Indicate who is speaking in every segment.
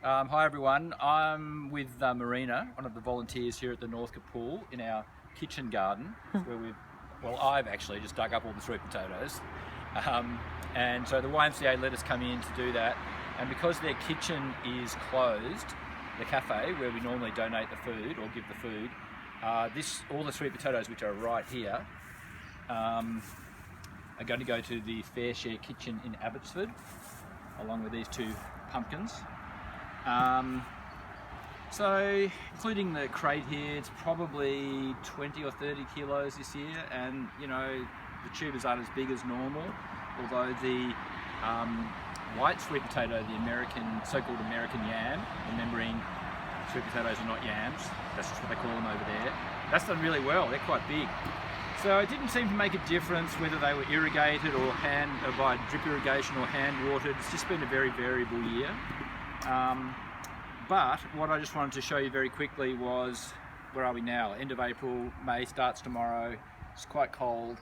Speaker 1: Hi everyone, I'm with Marina, one of the volunteers here at the Northcote Pool in our kitchen garden where I've actually just dug up all the sweet potatoes. And so the YMCA let us come in to do that, and because their kitchen is closed, the cafe where we normally donate the food or give the food, all the sweet potatoes which are right here are going to go to the Fair Share kitchen in Abbotsford along with these two pumpkins. So including the crate here, it's probably 20 or 30 kilos this year, and you know, the tubers aren't as big as normal, although the white sweet potato, the American, so-called American yam, remembering sweet potatoes are not yams, that's just what they call them over there, that's done really well. They're quite big. So it didn't seem to make a difference whether they were irrigated or by drip irrigation or hand watered. It's just been a very variable year. But what I just wanted to show you very quickly was, where are we now? End of April, May starts tomorrow. It's quite cold,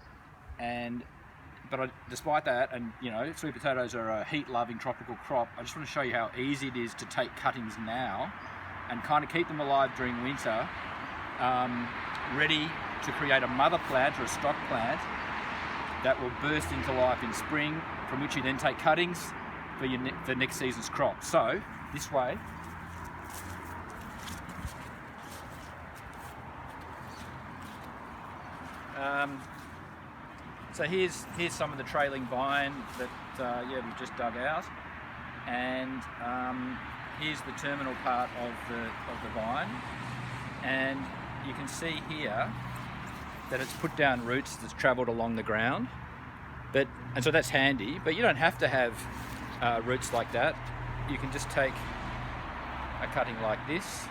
Speaker 1: but despite that, and you know, sweet potatoes are a heat-loving tropical crop. I just want to show you how easy it is to take cuttings now and kind of keep them alive during winter, ready to create a mother plant or a stock plant that will burst into life in spring, from which you then take cuttings for next season's crop. So this way. So here's some of the trailing vine that we've just dug out, and here's the terminal part of the vine, and you can see here that it's put down roots that's travelled along the ground, and so that's handy. But you don't have to have roots like that. You can just take a cutting like this,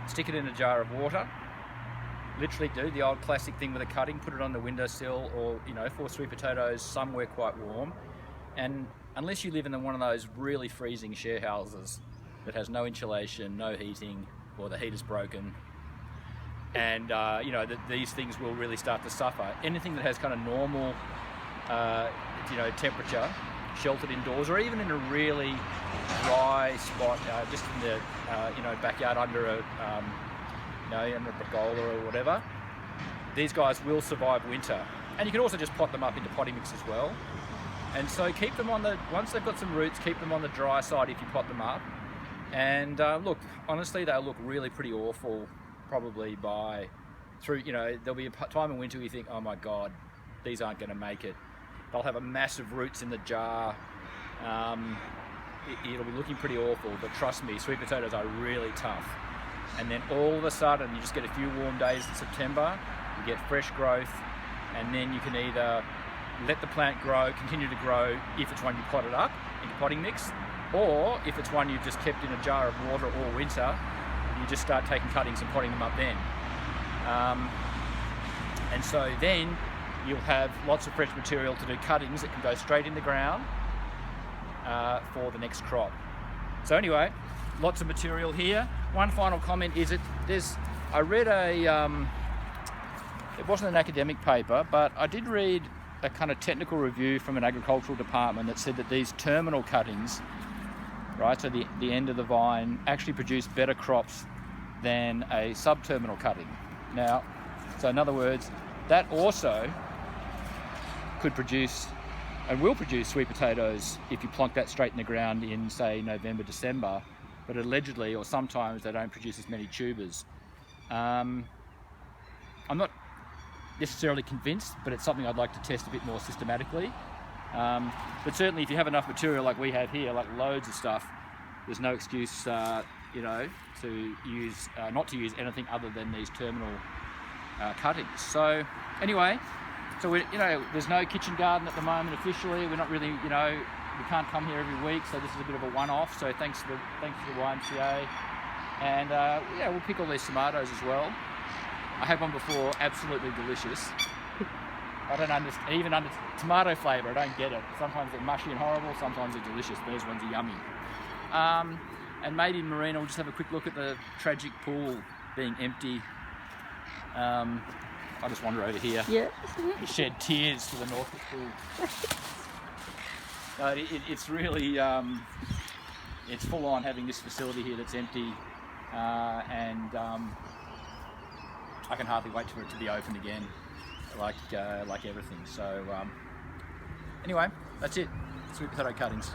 Speaker 1: stick it in a jar of water. Literally do the old classic thing with a cutting, put it on the windowsill, or you know, for sweet potatoes somewhere quite warm. And unless you live in one of those really freezing share houses that has no insulation, no heating, or the heater's broken, and you know, these things will really start to suffer. Anything that has kind of normal temperature, sheltered indoors, or even in a really dry spot, just in the backyard under a under a pergola or whatever, these guys will survive winter. And you can also just pot them up into potting mix as well. And so keep them once they've got some roots, keep them on the dry side if you pot them up. And look, honestly, they'll look really pretty awful probably there'll be a time in winter where you think, oh my God, these aren't going to make it. They'll have a massive roots in the jar. It'll be looking pretty awful, but trust me, sweet potatoes are really tough. And then all of a sudden, you just get a few warm days in September, you get fresh growth, and then you can either let the plant grow, continue to grow, if it's one you potted up into potting mix, or if it's one you've just kept in a jar of water all winter, you just start taking cuttings and potting them up then. And so then you'll have lots of fresh material to do cuttings that can go straight in the ground for the next crop. So anyway, lots of material here. One final comment is I read it wasn't an academic paper, but I did read a kind of technical review from an agricultural department that said that these terminal cuttings, right, so the end of the vine, actually produce better crops than a subterminal cutting. Now, so in other words, that also could produce and will produce sweet potatoes if you plonk that straight in the ground in, say, November, December, but allegedly, or sometimes, they don't produce as many tubers. I'm not necessarily convinced, but it's something I'd like to test a bit more systematically. But certainly if you have enough material like we have here, like loads of stuff, there's no excuse to use not to use anything other than these terminal cuttings. So anyway, there's no kitchen garden at the moment officially. We're not really, we can't come here every week, so this is a bit of a one-off. So thanks to the YMCA, and we'll pick all these tomatoes as well. I had one before, absolutely delicious. I don't understand, even under tomato flavour, I don't get it. Sometimes they're mushy and horrible, sometimes they're delicious. These ones are yummy. And maybe Marina will just have a quick look at the tragic pool being empty. I'll just wander over here.
Speaker 2: Yeah.
Speaker 1: Shed tears for the Northcote Pool. It's really it's full on having this facility here that's empty, and I can hardly wait for it to be open again, like everything. So anyway, that's it. Sweet potato cuttings.